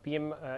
PM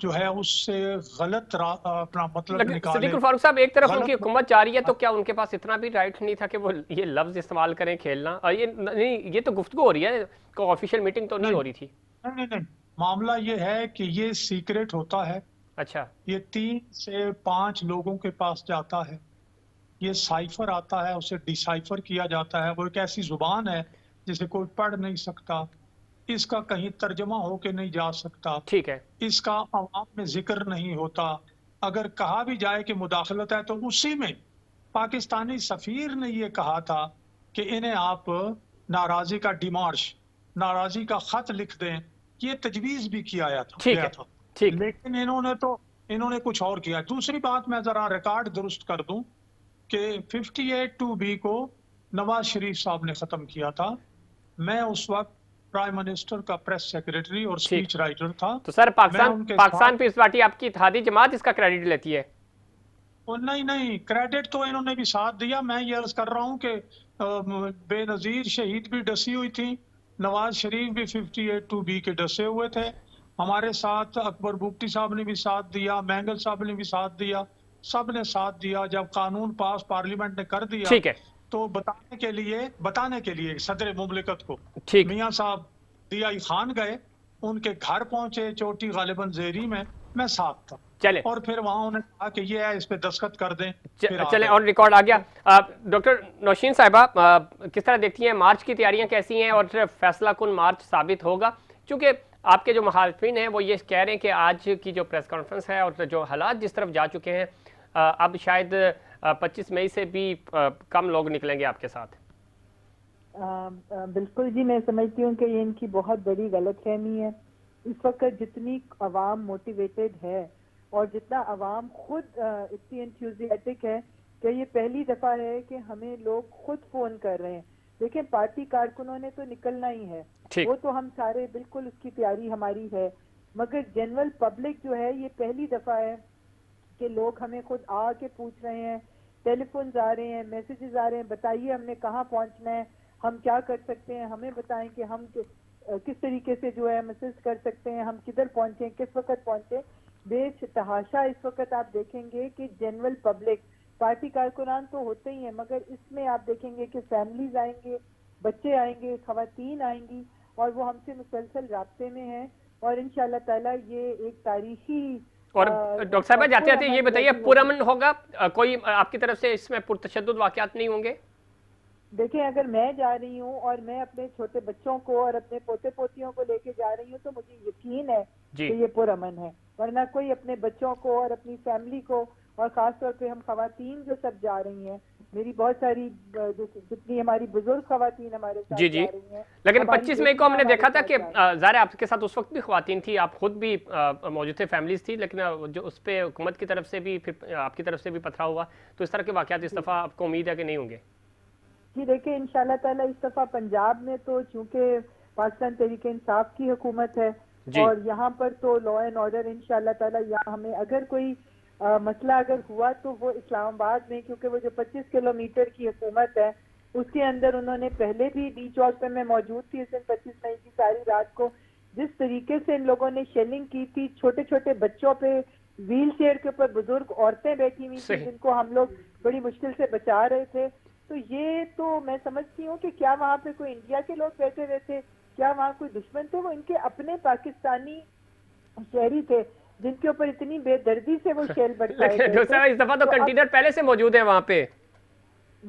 جو ہے اس سے غلط اپنا مطلب لیکن نکالے. صدیق الفاروق صاحب ایک طرف ان غلط کی حکومت جا رہی ہے تو کیا ان کے پاس اتنا بھی رائٹ نہیں تھا کہ وہ یہ لفظ استعمال کریں کھیلنا؟ اور یہ نہیں، یہ تو گفتگو ہو رہی ہے، کوئی آفیشیل میٹنگ تو نہیں ہو رہی تھی. نہیں معاملہ یہ ہے کہ یہ سیکریٹ ہوتا ہے. اچھا. یہ 3 سے 5 لوگوں کے پاس جاتا ہے. یہ سائفر آتا ہے، اسے ڈیسائفر کیا جاتا ہے. وہ ایک ایسی زبان ہے جسے کوئی پڑھ نہیں سکتا، اس کا کہیں ترجمہ ہو کے نہیں جا سکتا، ٹھیک ہے. اس کا عوام میں ذکر نہیں ہوتا. اگر کہا بھی جائے کہ مداخلت ہے تو اسی میں پاکستانی سفیر نے یہ کہا تھا کہ انہیں آپ ناراضی کا ڈیمارش، ناراضی کا خط لکھ دیں. یہ تجویز بھی کیا ٹھیک گیا ہے. تھا، ٹھیک. لیکن انہوں نے کچھ اور کیا. دوسری بات میں ذرا ریکارڈ درست کر دوں کہ 58(2)B کو نواز شریف صاحب نے ختم کیا تھا. میں اس وقت پرائم منسٹر کا پریس سیکریٹری اور ٹھیک. سپیچ رائٹر تھا. تو سر میں ان کے پاکستان ساتھ پیپلز پارٹی آپ کی اتحادی جماعت اس کا کریڈٹ لیتی ہے؟ نہیں کریڈٹ تو انہوں نے بھی ساتھ دیا. میں یہ عرض کر رہا ہوں کہ بے نظیر شہید بھی ڈسی ہوئی تھی، نواز شریف بھی 58(2)B کے ڈسے ہوئے تھے. ہمارے ساتھ اکبر بگٹی صاحب نے بھی ساتھ دیا، مینگل صاحب نے بھی ساتھ دیا، سب نے ساتھ دیا. جب قانون پاس پارلیمنٹ نے کر دیا ٹھیک ہے. تو بتانے کے لیے صدر مملکت کو ٹھیک. میاں صاحب ضیاء خان گئے، ان کے گھر پہنچے چوٹی غالباً زیری میں ساتھ تھا. چلیں اور پھر وہاں انہوں نے کہا کہ یہ ہے، اس پہ دستخط کر دیں. پھر آ چلیں گئے. اور ریکارڈ آ گیا. ڈاکٹر نوشین صاحبہ کس طرح دیکھتی ہیں مارچ کی تیاریاں کیسی ہیں اور فیصلہ کن مارچ ثابت ہوگا؟ چونکہ آپ کے جو مخالفین ہیں وہ یہ کہہ رہے ہیں کہ آج کی جو پریس کانفرنس ہے اور جو حالات جس طرف جا چکے ہیں اب شاید 25 مئی سے بھی کم لوگ نکلیں گے آپ کے ساتھ. بالکل جی، میں سمجھتی ہوں کہ یہ ان کی بہت بڑی غلط فہمی ہے. اس وقت جتنی عوام موٹیویٹڈ ہے اور جتنا عوام خود اتنی انتھیوزیاٹک ہے کہ یہ پہلی دفعہ ہے کہ ہمیں لوگ خود فون کر رہے ہیں. دیکھیں پارٹی کارکنوں نے تو نکلنا ہی ہے، وہ تو ہم سارے بالکل اس کی تیاری ہماری ہے، مگر جنرل پبلک جو ہے یہ پہلی دفعہ ہے کہ لوگ ہمیں خود آ کے پوچھ رہے ہیں. ٹیلی فونز آ رہے ہیں، میسیجز آ رہے ہیں، بتائیے ہم نے کہاں پہنچنا ہے، ہم کیا کر سکتے ہیں، ہمیں بتائیں کہ ہم کس طریقے سے جو ہے مسج کر سکتے ہیں، ہم کدھر پہنچیں، کس وقت پہنچیں. بے تحاشا اس وقت آپ دیکھیں گے کہ جنرل پبلک، پارٹی کارکنان تو ہوتے ہی ہیں مگر اس میں آپ دیکھیں گے کہ فیملیز آئیں گے، بچے آئیں گے، خواتین آئیں گی اور وہ ہم سے مسلسل رابطے میں ہیں. اور انشاءاللہ تعالیٰ یہ ایک تاریخی اور ڈاکٹر صاحبہ جاتے جاتے یہ بتائیے پرامن ہوگا؟ کوئی آپ کی طرف سے اس میں پرتشدد واقعات نہیں ہوں گے؟ دیکھیں اگر میں جا رہی ہوں اور میں اپنے چھوٹے بچوں کو اور اپنے پوتے پوتیوں کو لے کے جا رہی ہوں تو مجھے یقین ہے کہ یہ پرامن ہے، ورنہ کوئی اپنے بچوں کو اور اپنی فیملی کو، اور خاص طور پہ ہم خواتین جو سب جا رہی ہیں، میری بہت ساری جتنی ہماری بزرگ خواتین ہمارے ساتھ جا رہی ہیں. لیکن 25 مئی کو ہم نے دیکھا تھا کہ ظاہر آپ کے ساتھ اس وقت بھی خواتین تھی، آپ خود بھی موجود تھے، فیملیز تھی، لیکن جو اس پہ حکومت کی طرف سے بھی پھر آپ کی طرف سے بھی پتھرا ہوا. تو اس طرح کے واقعات اس دفعہ آپ کو امید ہے کہ نہیں ہوں گے؟ جی دیکھیں انشاءاللہ تعالیٰ اس دفعہ پنجاب میں تو چونکہ پاکستان تحریک انصاف کی حکومت ہے اور یہاں پر تو لا اینڈ آرڈر انشاءاللہ تعالیٰ یہاں ہمیں اگر کوئی مسئلہ اگر ہوا تو وہ اسلام آباد میں، کیونکہ وہ جو 25 کلومیٹر کی حکومت ہے اس کے اندر انہوں نے پہلے بھی ڈی چوک پہ میں موجود تھی اس دن 25 مئی کی ساری رات کو، جس طریقے سے ان لوگوں نے شیلنگ کی تھی، چھوٹے چھوٹے بچوں پہ، ویل چیئر کے اوپر بزرگ عورتیں بیٹھی ہوئی تھیں جن کو ہم لوگ بڑی مشکل سے بچا رہے تھے. تو یہ تو میں سمجھتی ہوں کہ کیا وہاں پہ کوئی انڈیا کے لوگ بیٹھے ہوئے تھے، کیا وہاں کوئی دشمن تھے؟ وہ ان کے اپنے پاکستانی شہری تھے جن کے اوپر اتنی بے دردی سے وہ شیل برسائے گئے تھے. اس دفعہ تو کنٹینر پہلے سے موجود ہیں وہاں پہ.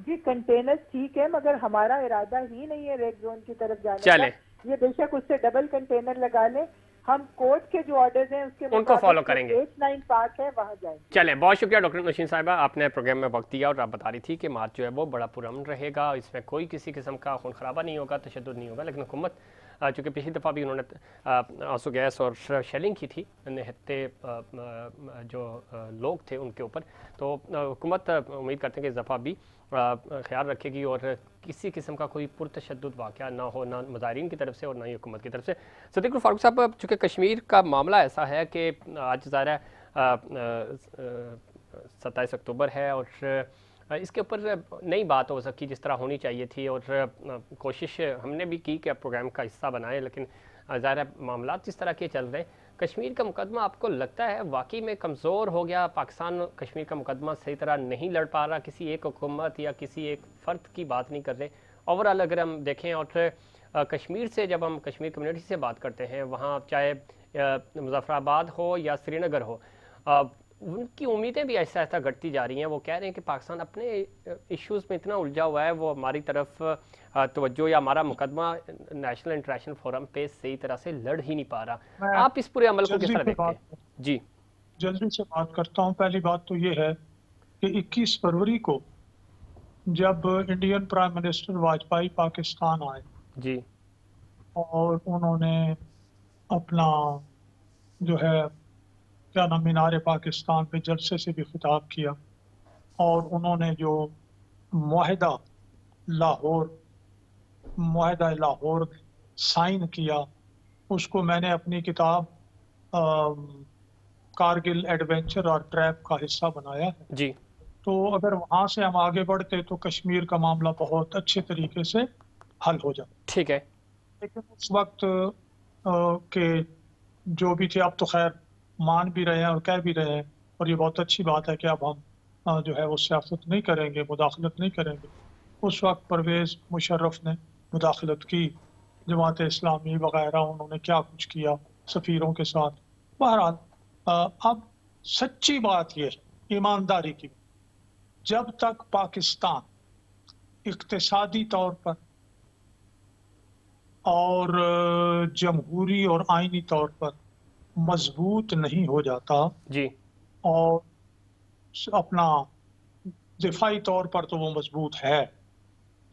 جی کنٹینر ٹھیک ہے مگر ہمارا ارادہ ہی نہیں ہے ریڈ زون کی طرف جانے کا. یہ بے شک اس سے ڈبل کنٹینر لگا لیں، ہم کورٹ کے جو آرڈرز ہیں اس کے ان کو فالو کریں گے. 89 پارک ہے وہاں جائیں گے. چلیں بہت شکریہ ڈاکٹر نوشین صاحبہ، آپ نے پروگرام میں وقت دیا اور آپ بتا رہی تھی کہ مارچ جو ہے وہ بڑا پرامن رہے گا، اس میں کوئی کسی قسم کا خون خرابہ نہیں ہوگا، تشدد نہیں ہوگا. لیکن حکومت چونکہ پچھلی دفعہ بھی انہوں نے آنسو گیس اور شیلنگ کی تھی نہتے جو لوگ تھے ان کے اوپر، تو حکومت امید کرتے ہیں کہ اس دفعہ بھی خیال رکھے گی اور کسی قسم کا کوئی پرتشدد واقعہ نہ ہو، نہ مظاہرین کی طرف سے اور نہ ہی حکومت کی طرف سے. صدیق الفاروق صاحب چونکہ کشمیر کا معاملہ ایسا ہے کہ آج ظاہر ہے 27 اکتوبر ہے اور اس کے اوپر نئی بات ہو سکی جس طرح ہونی چاہیے تھی، اور کوشش ہم نے بھی کی کہ پروگرام کا حصہ بنائیں، لیکن ظاہر ہے معاملات جس طرح کے چل رہے ہیں کشمیر کا مقدمہ آپ کو لگتا ہے واقعی میں کمزور ہو گیا؟ پاکستان کشمیر کا مقدمہ صحیح طرح نہیں لڑ پا رہا، کسی ایک حکومت یا کسی ایک فرد کی بات نہیں کر رہے، اوورآل اگر ہم دیکھیں؟ اور کشمیر سے جب ہم کشمیر کمیونٹی سے بات کرتے ہیں، وہاں چاہے مظفر آباد ہو یا سری نگر ہو، ان کی امیدیں بھی ایسا ایسا گھٹتی جا رہی ہیں۔ وہ کہہ رہے ہیں کہ پاکستان اپنے ایشوز میں اتنا الجھا ہوا ہے، وہ ہماری طرف توجہ یا ہمارا مقدمہ نیشنل انٹرنیشنل فورم پہ صحیح طرح سے لڑ ہی نہیں پا رہا۔ میں آپ اس پورے عمل کو کس جلدی طرح سے دیکھتے ہیں؟ جی جلدی سے بات کرتا ہوں۔ پہلی بات تو یہ ہے کہ 21 فروری کو جب Indian prime minister Vajpayee Pakistan آئے جی اور انہوں نے اپنا جو ہے کیا نام مینار پاکستان پہ جلسے سے بھی خطاب کیا، اور انہوں نے جو معاہدہ لاہور سائن کیا، اس کو میں نے اپنی کتاب کارگل ایڈونچر اور ٹریپ کا حصہ بنایا ہے۔ جی تو اگر وہاں سے ہم آگے بڑھتے تو کشمیر کا معاملہ بہت اچھے طریقے سے حل ہو جاتا۔ ٹھیک ہے۔ لیکن اس وقت کہ جو بھی تھے، اب تو خیر مان بھی رہے ہیں اور کہہ بھی رہے ہیں، اور یہ بہت اچھی بات ہے کہ اب ہم جو ہے وہ سیاست نہیں کریں گے، مداخلت نہیں کریں گے۔ اس وقت پرویز مشرف نے مداخلت کی، جماعت اسلامی وغیرہ انہوں نے کیا کچھ کیا سفیروں کے ساتھ۔ بہرحال اب سچی بات یہ ہے، ایمانداری کی، جب تک پاکستان اقتصادی طور پر اور جمہوری اور آئینی طور پر مضبوط نہیں ہو جاتا، جی اور اپنا دفاعی طور پر تو وہ مضبوط ہے،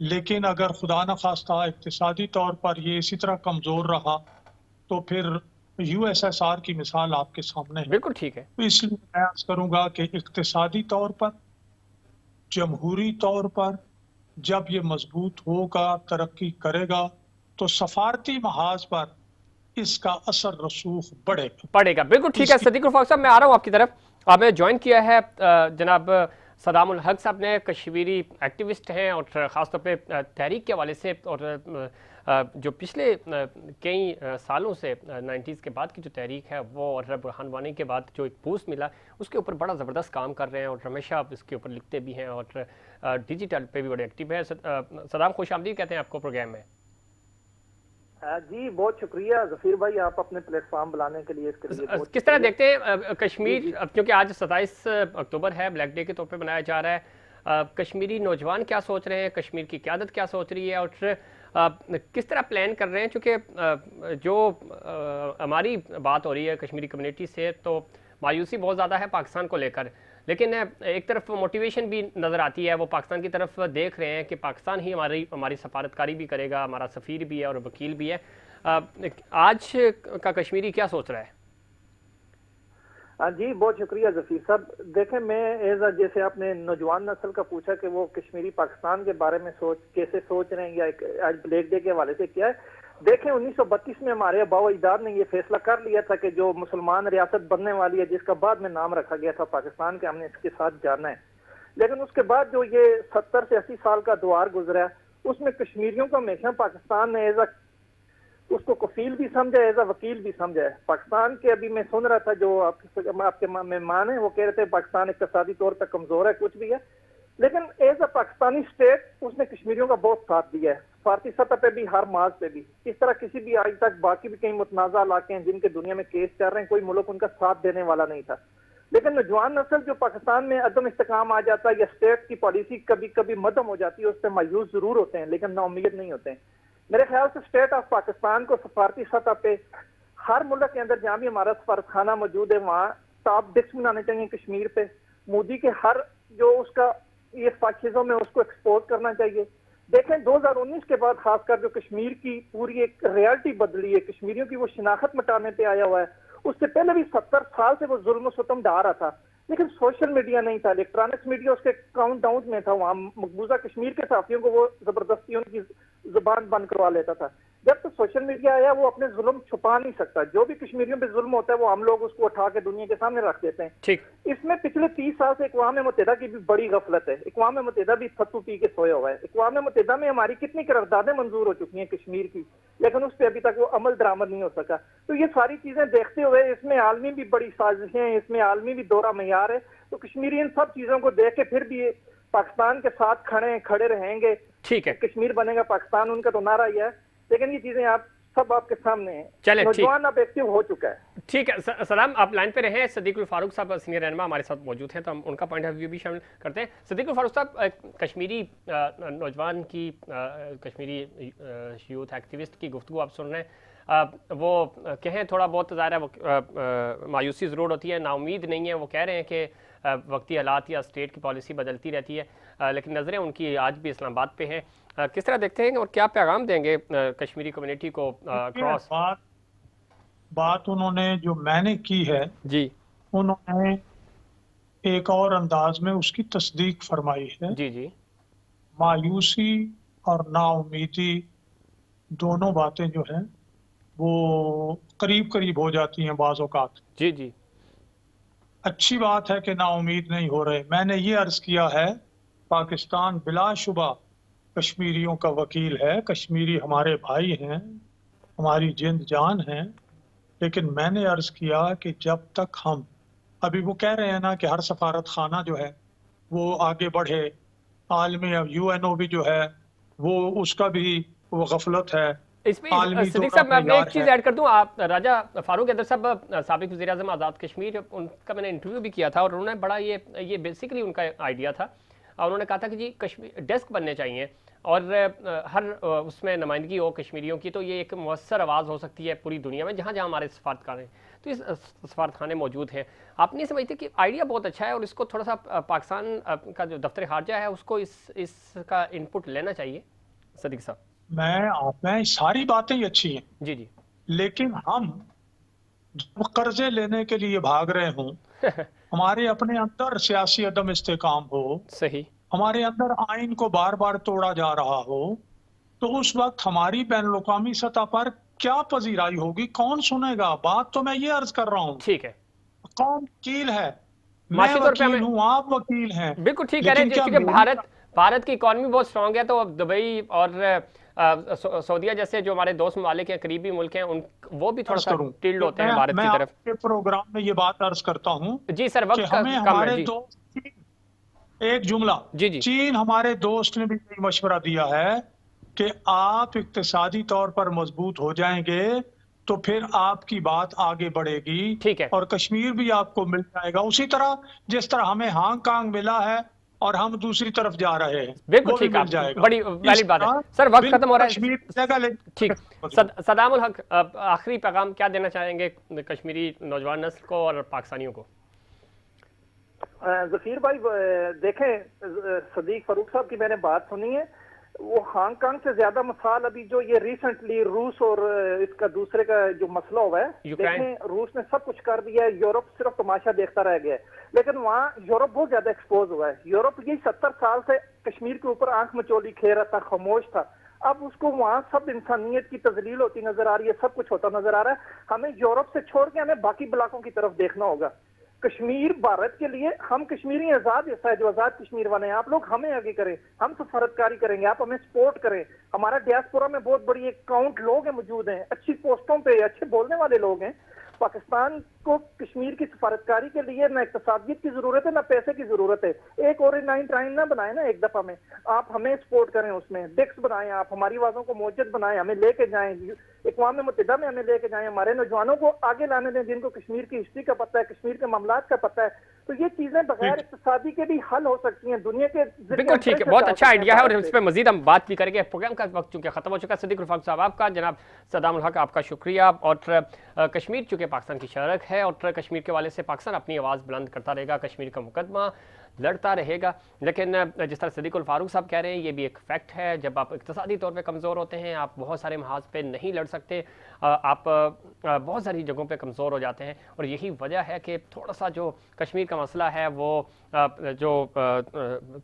لیکن اگر خدا نخواستہ اقتصادی طور پر یہ اسی طرح کمزور رہا تو پھر USSR کی مثال آپ کے سامنے ہے۔ بالکل ٹھیک ہے۔ تو اس لیے میں عرض کروں گا کہ اقتصادی طور پر، جمہوری طور پر جب یہ مضبوط ہوگا، ترقی کرے گا، تو سفارتی محاذ پر اس کا اثر رسوخ بڑھے گا۔ پڑے گا، بالکل ٹھیک ہے۔ اس کی صدیق الفاق صاحب، میں آ رہا ہوں آپ کی طرف۔ آپ نے جوائن کیا ہے جناب صدام الحق صاحب نے، کشمیری ایکٹیوسٹ ہیں، اور خاص طور پہ تحریک کے حوالے سے، اور جو پچھلے کئی سالوں سے 90s کے بعد کی جو تحریک ہے وہ، اور برہان وانی کے بعد جو ایک بوسٹ ملا، اس کے اوپر بڑا زبردست کام کر رہے ہیں، اور ہمیشہ اس کے اوپر لکھتے بھی ہیں، اور ڈیجیٹل پہ بھی بڑے ایکٹیو ہیں۔ صدام، خوش آمدید کہتے ہیں آپ کو پروگرام میں۔ جی بہت شکریہ ظفیر بھائی، آپ اپنے پلیٹ فارم بلانے کے لیے، اس کے لیے کس طرح دیکھتے ہیں کشمیر، کیونکہ آج 27 اکتوبر ہے، بلیک ڈے کے طور پہ منایا جا رہا ہے، کشمیری نوجوان کیا سوچ رہے ہیں، کشمیر کی قیادت کیا سوچ رہی ہے، اور کس طرح پلان کر رہے ہیں؟ چونکہ جو ہماری بات ہو رہی ہے کشمیری کمیونٹی سے، تو مایوسی بہت زیادہ ہے پاکستان کو لے کر، لیکن ایک طرف موٹیویشن بھی نظر آتی ہے، وہ پاکستان کی طرف دیکھ رہے ہیں کہ پاکستان ہی ہماری سفارتکاری بھی کرے گا، ہمارا سفیر بھی ہے اور وکیل بھی ہے۔ آج کا کشمیری کیا سوچ رہا ہے؟ جی بہت شکریہ ظفیر صاحب۔ دیکھیں، میں جیسے آپ نے نوجوان نسل کا پوچھا کہ وہ کشمیری پاکستان کے بارے میں کیسے سوچ رہے ہیں، یا آج بلیک ڈے کے حوالے سے کیا ہے۔ دیکھیں 1932 میں ہمارے آباء و اجداد نے یہ فیصلہ کر لیا تھا کہ جو مسلمان ریاست بننے والی ہے، جس کا بعد میں نام رکھا گیا تھا پاکستان کے، ہم نے اس کے ساتھ جانا ہے۔ لیکن اس کے بعد جو یہ 70 سے 80 سال کا دوار گزرا ہے، اس میں کشمیریوں کو ہمیشہ پاکستان نے اس کو کفیل بھی سمجھا، ایز اے وکیل بھی سمجھا ہے۔ پاکستان کے ابھی میں سن رہا تھا جو آپ کے مہمان ہیں، وہ کہہ رہے تھے پاکستان اقتصادی طور پر کمزور ہے، کچھ بھی ہے، لیکن ایز اے پاکستانی اسٹیٹ اس نے کشمیریوں کا بہت ساتھ دیا ہے، سفارتی سطح پہ بھی، ہر ماز پہ بھی۔ اس طرح کسی بھی آج تک باقی بھی کئی متنازع علاقے ہیں جن کے دنیا میں کیس چل رہے ہیں، کوئی ملک ان کا ساتھ دینے والا نہیں تھا۔ لیکن نوجوان نسل جو پاکستان میں عدم استحکام آ جاتا ہے، یا اسٹیٹ کی پالیسی کبھی کبھی مدھم ہو جاتی ہے، اس سے مایوس ضرور ہوتے ہیں لیکن نا امید نہیں ہوتے ہیں۔ میرے خیال سے اسٹیٹ آف پاکستان کو سفارتی سطح پہ ہر ملک کے اندر جہاں بھی ہمارا سفارت خانہ موجود ہے، وہاں ٹاپ ڈسک بنانے چاہیے کشمیر پہ۔ مودی کے ہر جو اس کا یہ چیزوں میں اس کو ایکسپوز کرنا چاہیے۔ دیکھیں 2019 کے بعد خاص کر جو کشمیر کی پوری ایک ریالٹی بدلی ہے، کشمیریوں کی وہ شناخت مٹانے پہ آیا ہوا ہے۔ اس سے پہلے بھی 70 سال سے وہ ظلم و ستم ڈھا رہا تھا، لیکن سوشل میڈیا نہیں تھا، الیکٹرانکس میڈیا اس کے کاؤنٹ ڈاؤن میں تھا، وہاں مقبوضہ کشمیر کے صحافیوں کو وہ زبردستی ان کی زبان بند کروا لیتا تھا۔ جب تو سوشل میڈیا آیا وہ اپنے ظلم چھپا نہیں سکتا. جو بھی کشمیریوں پہ ظلم ہوتا ہے وہ ہم لوگ اس کو اٹھا کے دنیا کے سامنے رکھ دیتے ہیں. ٹھیک. اس میں پچھلے 30 سال سے اقوام متحدہ کی بھی بڑی غفلت ہے. اقوام متحدہ بھی فتو پی کے سویا ہوا ہے. اقوام متحدہ میں ہماری کتنی قراردادیں منظور ہو چکی ہیں کشمیر کی, لیکن اس پہ ابھی تک وہ عمل درآمد نہیں ہو سکا. تو یہ ساری چیزیں دیکھتے ہوئے اس میں عالمی بھی بڑی سازشیں ہیں, اس میں عالمی بھی دورہ معیار ہے. تو کشمیری ان سب چیزوں کو دیکھ کے پھر بھی پاکستان کے ساتھ کھڑے رہیں گے. ٹھیک ہے, کشمیر بنے گا پاکستان, ان کا تو نعرہ ہی ہے. لیکن یہ چیزیں سب آپ کے سامنے ہیں. چلے نوجوان اب ایکٹیو ہو چکا ہے. ٹھیک ہے سلام, آپ لائن پہ رہیں. صدیق الفاروق صاحب سینئر رہنما ہمارے ساتھ موجود ہیں, تو ہم ان کا پوائنٹ آف ویو بھی شامل کرتے ہیں. صدیق الفاروق صاحب, کشمیری نوجوان کی, کشمیری یوتھ ایکٹیوسٹ کی گفتگو آپ سن رہے ہیں, وہ کہیں تھوڑا بہت ظاہر ہے مایوسی ضرور ہوتی ہے, نا امید نہیں ہے. وہ کہہ رہے ہیں کہ وقتی حالات یا اسٹیٹ کی پالیسی بدلتی رہتی ہے, لیکن نظریں ان کی آج بھی اسلام آباد پہ ہیں. کس طرح دیکھتے ہیں اور کیا پیغام دیں گے کشمیری کمیونٹی کو کراس؟ بات انہوں نے جو میں نے کی ہے, جی انہوں نے ایک اور انداز میں اس کی تصدیق فرمائی ہے. جی جی, مایوسی اور نا امیدی دونوں باتیں جو ہیں وہ قریب ہو جاتی ہیں بعض اوقات. جی جی, اچھی بات ہے کہ نا امید نہیں ہو رہے. میں نے یہ عرض کیا ہے, پاکستان بلا شبہ کشمیریوں کا وکیل ہے. کشمیری ہمارے بھائی ہیں, ہماری جند جان ہیں. لیکن میں نے عرض کیا کہ جب تک ہم, ابھی وہ کہہ رہے ہیں نا کہ ہر سفارت خانہ جو ہے وہ آگے بڑھے, عالمی UN بھی جو ہے وہ اس کا بھی وہ غفلت ہے. اس میں صدیق صاحب میں ایک چیز ایڈ کر دوں. آپ راجہ فاروق حیدر صاحب سابق وزیر اعظم آزاد کشمیر, ان کا میں نے انٹرویو بھی کیا تھا, اور انہوں نے بڑا یہ بیسیکلی ان کا آئیڈیا تھا. انہوں نے کہا تھا کہ جی کشمیر ڈیسک بننے چاہیے اور ہر اس میں نمائندگی ہو کشمیریوں کی, تو یہ ایک مؤثر آواز ہو سکتی ہے پوری دنیا میں جہاں جہاں ہمارے سفارتخانے ہیں. تو اس سفارتخانے موجود ہیں. آپ نہیں سمجھتے کہ آئیڈیا بہت اچھا ہے, اور اس کو تھوڑا سا پاکستان کا جو دفتر خارجہ ہے اس کو اس کا انپٹ لینا چاہیے؟ صدیق صاحب میں ساری باتیں ہی اچھی ہیں, جی جی, لیکن ہم جب قرضے لینے کے لیے بھاگ رہے ہوں, ہمارے اپنے اندر سیاسی عدم استحکام ہو, صحیح, ہمارے اندر آئین کو بار بار توڑا جا رہا ہو, تو اس وقت ہماری بین الاقوامی سطح پر کیا پذیرائی ہوگی؟ کون سنے گا؟ بات تو میں یہ عرض کر رہا ہوں, ٹھیک ہے, کون وکیل ہے؟ میں معاشی طور پہ وکیل ہوں, آپ وکیل ہیں. بالکل ٹھیک کہہ رہے ہیں, کیونکہ بھارت کی اکانومی بہت اسٹرانگ ہے, تو اب دبئی اور سعودیہ جیسے جو ہمارے دوست ممالک ہیں, قریبی ملک ہیں, وہ بھی تھوڑا سا ٹلڈ ہوتے ہیں بھارت کی طرف. میں آپ کے پروگرام میں یہ بات عرض کرتا ہوں جی سر, وقت کہ ہمیں کم ہے. ہمارے جی دوست, ایک جملہ, جی جی, چین ہمارے دوست نے بھی یہی مشورہ دیا ہے کہ آپ اقتصادی طور پر مضبوط ہو جائیں گے تو پھر آپ کی بات آگے بڑھے گی, ٹھیک ہے, اور کشمیر بھی آپ کو مل جائے گا اسی طرح جس طرح ہمیں ہانگ کانگ ملا ہے اور ہم دوسری طرف جا رہے ہیں, بالکل وہ بھی ٹھیک ہے, مل جائے گا. بڑی ویلڈ بات ہے سر. وقت ختم ہو رہا ہے. ٹھیک, صدام الحق آخری پیغام کیا دینا چاہیں گے کشمیری نوجوان نسل کو اور پاکستانیوں کو؟ ظفیر بھائی دیکھیں, صدیق فاروق صاحب کی میں نے بات سنی ہے, وہ ہانگ کانگ سے زیادہ مثال ابھی جو یہ ریسنٹلی روس اور اس کا دوسرے کا جو مسئلہ ہوا ہے, دیکھیں روس نے سب کچھ کر دیا ہے, یورپ صرف تماشا دیکھتا رہ گیا ہے, لیکن وہاں یورپ بہت زیادہ ایکسپوز ہوا ہے. یورپ یہ 70 سال سے کشمیر کے اوپر آنکھ مچولی کھیل رہا تھا, خاموش تھا. اب اس کو وہاں سب انسانیت کی تذلیل ہوتی نظر آ رہی ہے, سب کچھ ہوتا نظر آ رہا ہے. ہمیں یورپ سے چھوڑ کے ہمیں باقی بلاکوں کی طرف دیکھنا ہوگا. کشمیر بھارت کے لیے ہم کشمیری آزاد حصہ ہے جو آزاد کشمیر والے ہیں, آپ لوگ ہمیں آگے کریں, ہم سفارتکاری کریں گے, آپ ہمیں سپورٹ کریں. ہمارا ڈیاسپورا میں بہت بڑی ایک کاؤنٹ لوگ ہیں موجود ہیں, اچھی پوسٹوں پہ اچھے بولنے والے لوگ ہیں. پاکستان کو کشمیر کی سفارتکاری کے لیے نہ اقتصادیت کی ضرورت ہے نہ پیسے کی ضرورت ہے. ایک اور نہ بنائیں نا ایک دفعہ میں, آپ ہمیں سپورٹ کریں, اس میں ڈیسک بنائیں, آپ ہماری آوازوں کو موجود بنائیں, ہمیں لے کے جائیں, اقوام متحدہ میں ہمیں لے کے جائیں, ہمارے نوجوانوں کو آگے لانے دیں جن کو کشمیر کی ہسٹری کا پتہ ہے, کشمیر کے معاملات کا پتہ ہے. تو یہ چیزیں بغیر اقتصادی کے بھی حل ہو سکتی ہیں دنیا کے ذریعے. بالکل ٹھیک ہے, بہت اچھا آئیڈیا ہے, اور اس پہ مزید ہم بات بھی کریں گے. پروگرام کا وقت چونکہ ختم ہو چکا ہے. صدیق الفاروق صاحب آپ کا, جناب صدام الحق آپ کا شکریہ. اور کشمیر چونکہ پاکستان کی شرک ہے, اور کشمیر کے والے سے پاکستان اپنی آواز بلند کرتا رہے گا, کشمیر کا مقدمہ لڑتا رہے گا. لیکن جس طرح صدیق الفاروق صاحب کہہ رہے ہیں, یہ بھی ایک فیکٹ ہے, جب آپ اقتصادی طور پہ کمزور ہوتے ہیں, آپ بہت سارے محاذ پہ نہیں لڑ سکتے, آپ بہت ساری جگہوں پہ کمزور ہو جاتے ہیں. اور یہی وجہ ہے کہ تھوڑا سا جو کشمیر کا کا مسئلہ ہے وہ جو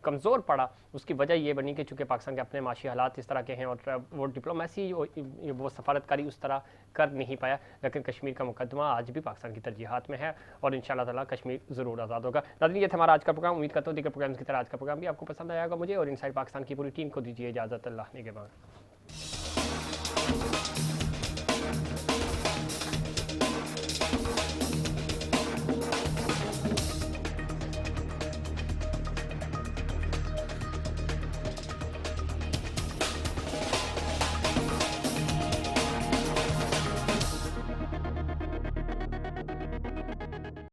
کمزور پڑا، اس کی وجہ یہ بنی کہ چونکہ پاکستان کے اپنے معاشی حالات اس طرح کے ہیں اور وہ ڈپلومیسی وہ سفارتکاری اس طرح کر نہیں پایا، لیکن کشمیر کا مقدمہ آج بھی پاکستان کی ترجیحات میں ہے اور انشاءاللہ تعالیٰ کشمیر ضرور آزاد ہوگا۔ ناظرین، یہ تھا ہمارا آج کا پروگرام، امید کرتا ہوں دیگر پروگرامز کی طرح آج کا پروگرام بھی آپ کو پسند آیا ہوگا۔ مجھے اور انسائڈ پاکستان کی پوری ٹیم کو دیجیے اجازت، اللہ نے کے بعد۔